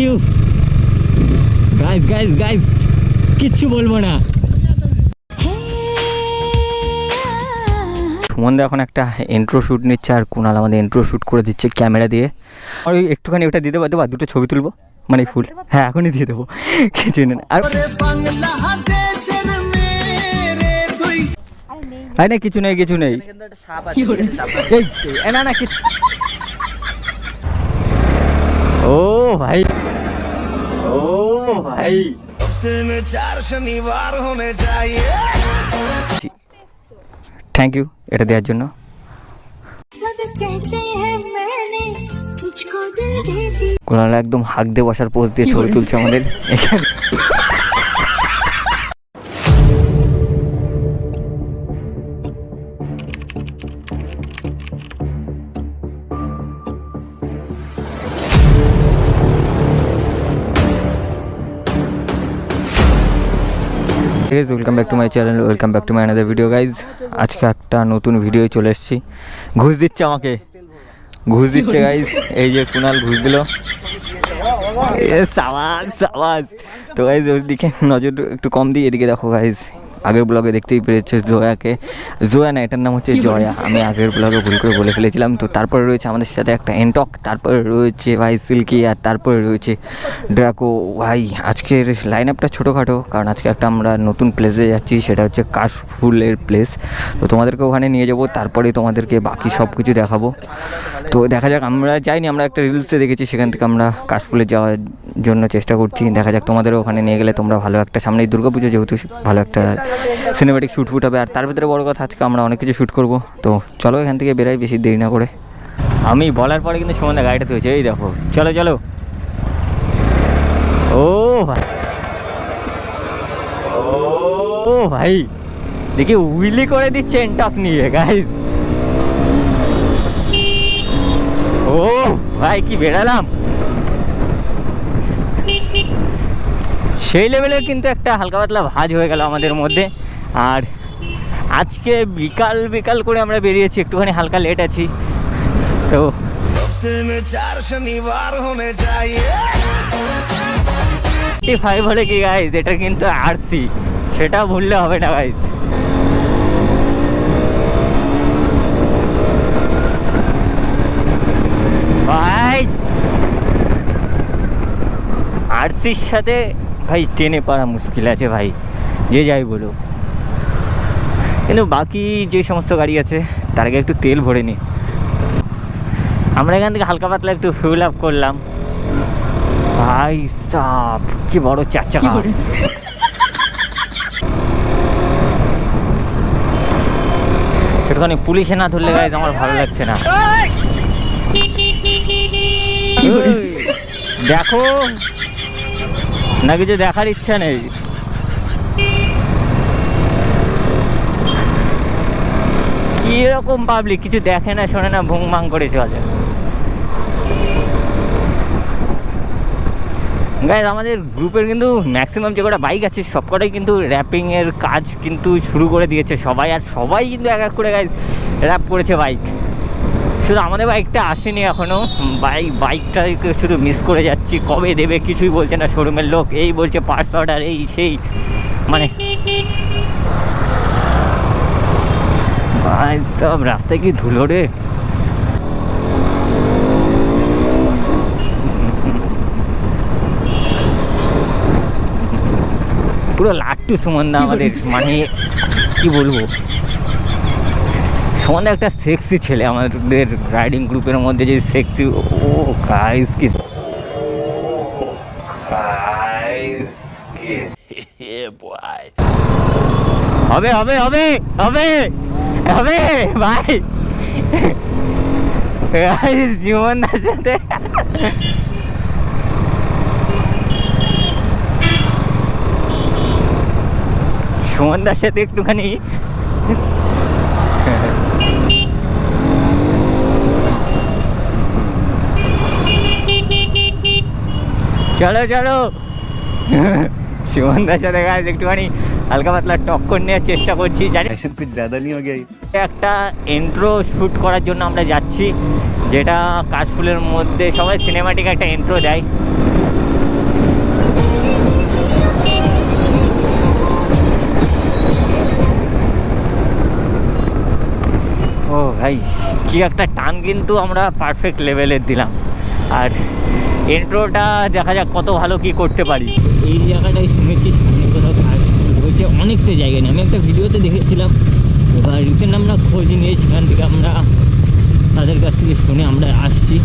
You guys guys guys কিচ্ছু বলবো না। সুমনদা এখন একটা ইন্ট্রো শ্যুট নিচ্ছে আর কুণাল আমাদের ইন্ট্রো শ্যুট করে দিচ্ছে ক্যামেরা দিয়ে। আর ওই একটুখানি ওটা দিয়ে দেবো, দুটো ছবি তুলবো, মানে ফুল। হ্যাঁ এখনই দিয়ে দেবো, কিছু না। আর না কিছু নেই, কিছু নেই, না না কিছু। ও ভাই, ও ভাই, থ্যাংক ইউ এটা দেওয়ার জন্য। কুণাল একদম হাক দিয়ে বসার পোজ দিয়ে ছবি তুলছে আমাদের এখানে। Welcome back to my channel, welcome back to my another video guys. আজকে একটা নতুন ভিডিও চলে এসেছি। ঘুষ দিচ্ছে আমাকে, ঘুষ দিচ্ছে গাইজ। এই যে কুণাল ঘুষ দিল, সাবাস সাবাস। তো গাইজ ওর দিকে নজর একটু কম দিই, এদিকে দেখো গাইজ। আগের ব্লগে দেখতেই পেরেছে জয়াকে, জয়া না এটার নাম হচ্ছে জয়া, আমি আগের ব্লগে ভুল করে বলে ফেলেছিলাম। তো তারপরে রয়েছে আমাদের সাথে একটা এনটক, তারপরে রয়েছে ভাই সিল্কি, আর তারপরে রয়েছে ড্রাকো। ভাই আজকের লাইন আপটা ছোটোখাটো, কারণ আজকে একটা আমরা নতুন প্লেসে যাচ্ছি, সেটা হচ্ছে কাশফুলের প্লেস। তো তোমাদেরকে ওখানে নিয়ে যাবো, তারপরে তোমাদেরকে বাকি সব কিছু দেখাবো। তো দেখা যাক, আমরা যাইনি, আমরা একটা রিলসে দেখেছি, সেখান থেকে আমরা কাশফুলে যাওয়ার জন্য চেষ্টা করছি। দেখা যাক তোমাদের ওখানে নিয়ে গেলে তোমরা ভালো একটা, সামনেই দুর্গাপুজো যেহেতু, ভালো একটা সিনেমেটিক শ্যুট ফুট হবে। আর তার ভিতরে বড় কথা আজকে আমরা অনেক কিছু শ্যুট করব। তো চলো এখান থেকে বেরাই, বেশি দেরি না করে। আমি বলার পরে কিন্তু সুমনদা গাড়িটা তুলেছে, এই দেখো, চলো চলো। ও ভাই, ও ভাই দেখি উইলি করে দিচ্ছে এনটক নিয়ে গাইস। ও ভাই কি বেড়ালাম, সেই লেভেলের কিন্তু একটা হালকা পাতলা ভাঁজ হয়ে গেল আমাদের মধ্যে। আর আজকে বিকাল বিকাল করে আমরা বেরিয়েছি, একটুখানি হালকা লেট আছি। তো ফাইভ হলে কি গাইজ, এটা কিন্তু আরসি, সেটা ভুললে হবে না গাইজ। ভাই আরসির সাথে ভাই ট্রেনে পারা মুশকিল আছে ভাই, যে যাই বলো। কিন্তু বাকি যে সমস্ত গাড়ি আছে তার আগে একটু তেল ভরে নিই। আমরা এখান থেকে হালকা পাতলা একটু ফিউল আপ করলাম। ভাই সাপ কি বড় চার চাকা, একটুখানি পুলিশে না ধরলে গাইজ আমার ভালো লাগছে না। দেখো না, কিছু দেখার ইচ্ছা নেই। কি এরকম পাবলিক, কিছু দেখে না শোনে না, ভুং ভাং করে চলে। গাইজ আমাদের গ্রুপের কিন্তু ম্যাক্সিমাম যে কটা বাইক আছে সব কটাই কিন্তু র্যাপিংয়ের কাজ কিন্তু শুরু করে দিয়েছে সবাই। আর সবাই কিন্তু এক এক করে গাইজ র্যাপ করেছে বাইক। শুধু আমাদের বাইকটা আসেনি এখনও, বাইকটা শুধু মিস করে যাচ্ছি। কবে দেবে কিছুই বলছে না শোরুমের লোক, এই বলছে পার্টস অর্ডার, এই সেই, মানে ভাই সব রাস্তায় কি ধুলো রে। পুরো লাট্টু সুমনদা আমাদের, মানে কি বলবো, সুমনদা একটা সেক্সি ছেলে আমাদের রাইডিং গ্রুপের মধ্যে, যে সেক্সি। ও গাইস কি হবে হবে হবে হবে হবে ভাই। জীবনদার সাথে সুমনদার সাথে একটুখানি চলো চলো। সুমনদার সাথে গাইজ একটুখানি হালকা পাতলা টক্কর নেওয়ার চেষ্টা করছি। জানি कुछ ज़्यादा नहीं हो गया। একটা ইন্ট্রো শ্যুট করার জন্য আমরা যাচ্ছি, যেটা কাশফুলের মধ্যে সবাই সিনেমাটিক একটা ইন্ট্রো দেয়। ভাই কি একটা টান কিন্তু আমরা পারফেক্ট লেভেলের দিলাম। আর ইন্ট্রোটা দেখা যাক কত ভালো কি করতে পারি। এই জায়গাটায় শুনেছি সামনে কোথাও কাজ হয়েছে, অনেকটা জায়গা নিয়ে আমি একটা ভিডিওতে দেখেছিলাম। এবার রিসেন্ট আমরা খোঁজ নিয়ে সেখান থেকে আমরা তাদের কাছ থেকে শুনে আমরা আসছি।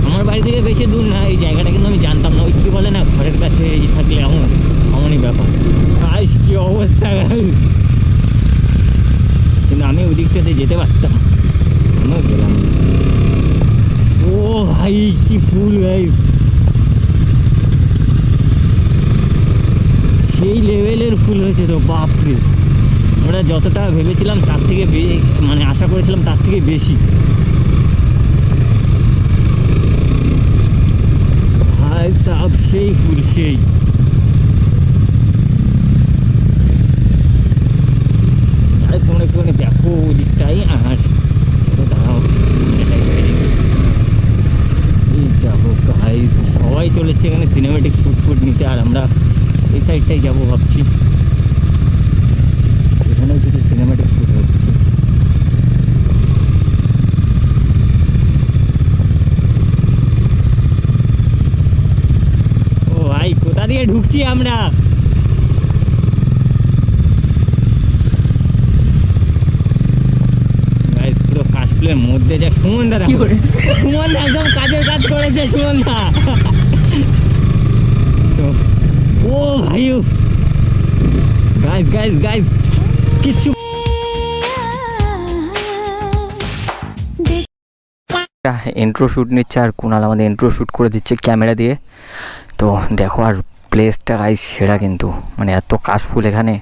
আমার বাড়ি থেকে বেশি দূর না এই জায়গাটা, কিন্তু আমি জানতাম না। ওই কী বলে না, ঘরের কাছে থাকলে এমনই ব্যাপার। আজ কি অবস্থা, কিন্তু আমি ওই দিকটাতে যেতে পারতাম, আমিও গেলাম। ও ভাই কি ফুল ভাই, সেই লেভেলের ফুল হয়েছে তো বাপরে। আমরা যতটা ভেবেছিলাম তার থেকে মানে আশা করেছিলাম তার থেকে বেশি। ভাই সব সেই ফুল সেই। আরে তোমরা একটুখানি দেখো ওই দিকটাই। আর দাঁড়াও, এই যাবো ভাই, সবাই চলেছে এখানে সিনেমেটিক ফুট নিতে, আর আমরা এই সাইডটাই যাবো ভাবছি। এখানেও কিছু সিনেমেটিক শ্যুট হচ্ছে। ও ভাই কোথা দিয়ে ঢুকছি আমরা। পুরো কাশফুলের মধ্যে যা সুমন দা একদম কাজের কাজ করেছে সুমন দা। ও ভাই গাইস কিছু ইন্ট্রো শ্যুট নিচ্ছে, আর কুণাল আমাদের ইন্ট্রো শ্যুট করে দিচ্ছে ক্যামেরা দিয়ে। তো দেখো, আর প্লেসটা গাইস সেরা কিন্তু, মানে এত কাশফুল এখানে।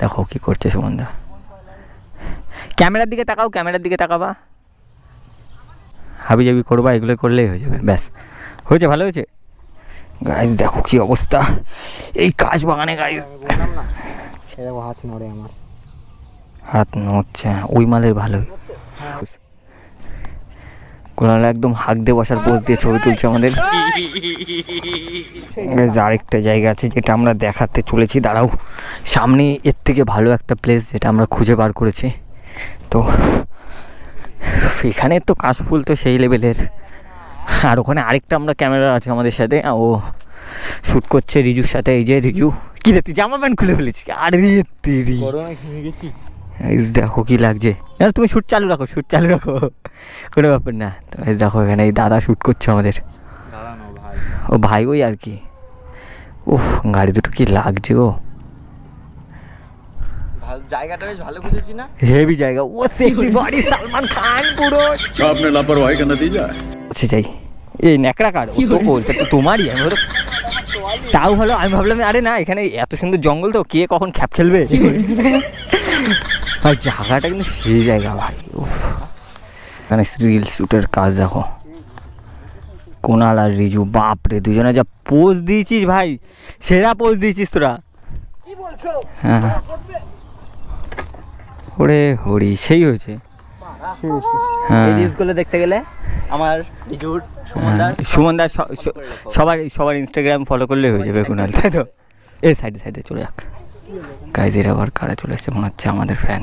দেখো কি করছে সুমনদা, ক্যামেরার দিকে তাকাও, ক্যামেরার দিকে তাকাবা, হাবি জাবি করবা, এগুলো করলেই হয়ে যাবে, ব্যাস হয়েছে, ভালো হয়েছে। গাইস দেখো কি অবস্থা এই কাশ বাগানে গাইস। হাত নড়ছে, ওই মালের ভালোই। কুণাল একদম হাঁক দিয়ে বসার পোজ দিয়ে ছবি তুলছে আমাদের। আরেকটা জায়গা আছে যেটা আমরা দেখাতে চলেছি, দাঁড়াও। সামনে এর থেকে ভালো একটা প্লেস যেটা আমরা খুঁজে বার করেছি। তো এখানে তো কাশফুল তো সেই লেভেলের। আর ওখানে আরেকটা আমরা ক্যামেরা আছে আমাদের সাথে, ও শ্যুট করছে রিজুর সাথে। এই যে রিজু, কি রে তুই জামা প্যান্ট খুলে ফেলেছি? আর দেখো কি লাগছে। না তুমি শ্যুট চালু রাখো, কোনো ব্যাপার না। তো দেখো এখানে এই দাদা শ্যুট করছে আমাদের। ও ভাই ওই আর কি। ওহ গাড়ি দুটো কি লাগছে গো, জায়গাটা বেশ ভালো খুঁজেছি না? হেভি জায়গা। ও সেক্সি বডি সালমান খান পুরো। आपने लापरवाही का नतीजा है। আচ্ছা যাই, এই ন্যাকড়া কার? ও তো বলতে তো তোমারই। আমি বলো তাও ভালো, আমি ভাবলাম আরে না এখানে এত সুন্দর জঙ্গল, তো কে কখন খ্যাপ খেলবে। ভাই জায়গাটা কিন্তু সেই জায়গা ভাই। এখানে রিল শ্যুটের কাজ দেখো, কুণাল আর রিজু, বাপরে দুজনে যা পোজ দিয়েছিস ভাই, সেরা পোজ দিয়েছিস তোরা। হ্যাঁ ওরে হরি, সেই হয়েছে। হ্যাঁ রিলসগুলো দেখতে গেলে আমার রিজুর, সুমনদা সবার ইনস্টাগ্রাম ফলো করলে হয়ে যাবে কুণাল, তাই তো? এই সাইডে চলে যাক গাইজ। এরা আবার কারা চলে এসছে, মনে হচ্ছে আমাদের ফ্যান।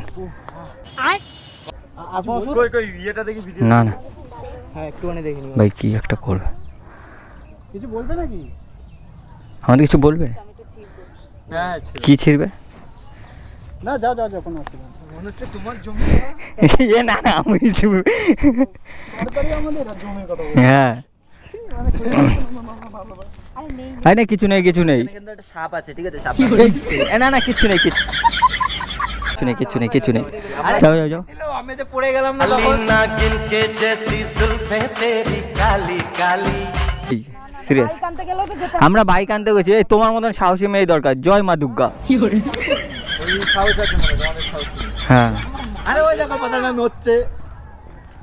না না ভাই কি একটা করবে, কিছু বলবে নাকি? আমাদের কিছু বলবে? কি ছিড়বে? না যাও কোনো অসুবিধা নেই। মনে হচ্ছে তোমার জমি। এ না আমি কিছু, হ্যাঁ না কিছু নেই কিন্তু একটা সাপ আছে, ঠিক আছে? সাপ না কিছু নেই যাও আমি তো পড়ে গেলাম না তখন। সিরিয়াস, আমরা বাইক আনতে গেছি। এই তোমার মতন সাহসী মেয়ে দরকার। জয় মা দুর্গা। হ্যাঁ আরে ওই দেখো পাতাটা নড়ছে।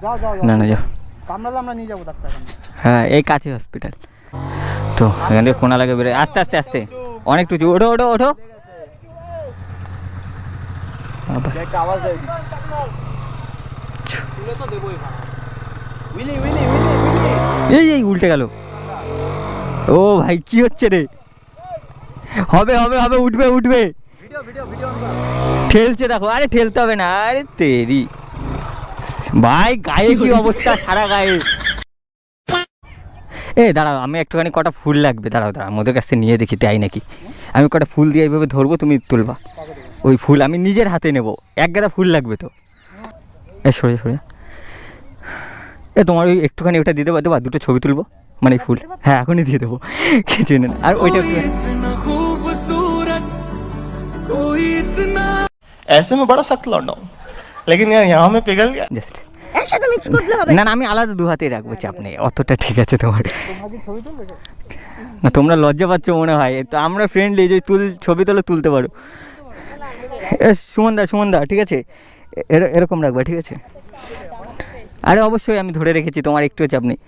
যাও না যাও, কামড়ালে আমরা নিয়ে যাবো ডাক্তার। হ্যাঁ এই কাছে হসপিটাল। তো এখান থেকে কোনা লাগে বেরোয়, আস্তে অনেক টুচু। ওঠো এই উল্টে গেল। ও ভাই কি হচ্ছে রে? হবে উঠবে। ঠেলছে দেখো, আরে ঠেলতে হবে না, আরে তেরি ভাই গায়ে কি অবস্থা, সারা গায়ে। এ দাঁড়াও, আমি একটুখানি কটা ফুল লাগবে, দাঁড়াও ওদের কাছ থেকে নিয়ে দেখি দেয় নাকি। আমি কটা ফুল দিয়ে এইভাবে ধরবো, তুমি তুলবা। ওই ফুল আমি নিজের হাতে নেব, এক গাদা ফুল লাগবে তো। এ সরে সরে, এ তোমার ওই একটুখানি ওটা দিয়ে দেবো, দেবো দুটো ছবি তুলবো, মানে ফুল। হ্যাঁ এখনই দিয়ে দেবো, কিছু না। আর ওইটা ऐसे में बड़ा सख्त लौंडा हूं, लेकिन यार यहाँ में पिघल गया। জাস্ট একসাথে মিক্স করলে হবে না না, আমি আলাদা দু হাতেই রাখবো, চাপ নেই অতটা, ঠিক আছে তোমার। তোমরা কি ছবি তুলবে? না তোমরা লজ্জা পাচ্ছ মনে হয়, তো আমরা ফ্রেন্ডলি, যে ছবি তোলে তুলতে পারো। এ সুমন দা ঠিক আছে, এরকম রাখবা, ঠিক আছে? আরে অবশ্যই আমি ধরে রেখেছি, তোমার একটু চাপ নেই,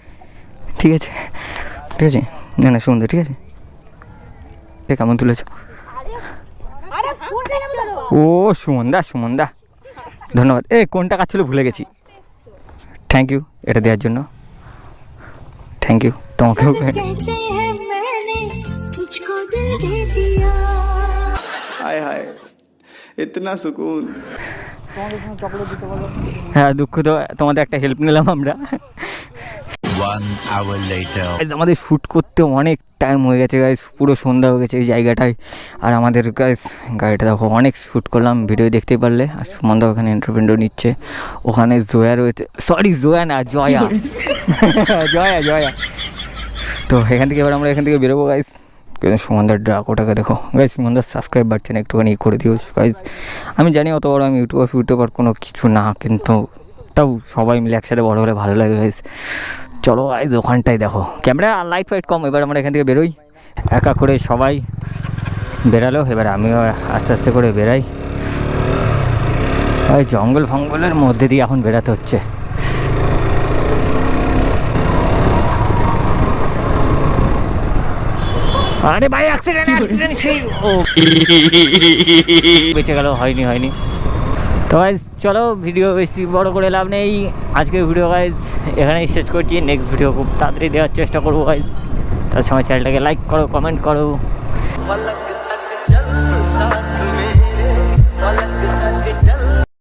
ঠিক আছে? ঠিক আছে, না না সুমন দা, ঠিক আছে? ঠিক কেমন তুলেছ? আরে কোনটা নেব ধরো ও সুমন দা ধন্যবাদ। এ কোনটা কাজ ছিল ভুলে গেছি। থ্যাংক ইউ এটা দেওয়ার জন্য, থ্যাংক ইউ তোমাকেও। कहते हैं मैंने तुझको दिल दे दिया हाय हाय इतना सुकून। তোমাদের কোনো চকলেট দিতে পারবো? হ্যাঁ দুঃখ তো, তোমাদের একটা হেল্প নিলাম আমরা। Guys, আমাদের শ্যুট করতে অনেক টাইম হয়ে গেছে গাইস, পুরো সন্ধ্যা হয়ে গেছে এই জায়গাটায়। আর আমাদের গাইস গাড়িটা দেখো, অনেক শ্যুট করলাম, ভিডিও দেখতেই পারলে। আর সুমনদা ওখানে ইন্টারভিউ নিচ্ছে, ওখানে জয়া রয়েছে, সরি জয়া না জয়া জয়া। তো এখান থেকে এবার আমরা এখান থেকে বেরোবো গাইস। কিন্তু সুমনদার ওটাকে দেখো গাইস, সুমনদার সাবস্ক্রাইব বাড়ছে না, একটুখানি করে দিও গাইস। আমি জানি অত বড় আমি ইউটিউবার কোনো কিছু না, কিন্তু তাও সবাই মিলে একসাথে বড় হলে ভালো লাগে গাইস। চলো গাইস ওখানটাই দেখো, ক্যামেরা লাইট ফাইট কম। এবার আমরা এখান থেকে বেরোই, একা করে সবাই বেরালো, এবার আমিও আস্তে আস্তে করে বেরাই। ওই জঙ্গল ফঙ্গলের মধ্যে দিয়ে এখন বেরাতে হচ্ছে। আরে ভাই অ্যাক্সিডেন্ট সেই ও বেঁচে গেল, হয়নি। তো গাইজ চলো, ভিডিও বেশি বড় করে লাভ নেই, আজকের ভিডিও গাইজ এখানেই শেষ করছি। নেক্সট ভিডিও খুব তাড়াতাড়ি দেওয়ার চেষ্টা করবো গাইজ। তার সময় চ্যানেলটাকে লাইক করো, কমেন্ট করো।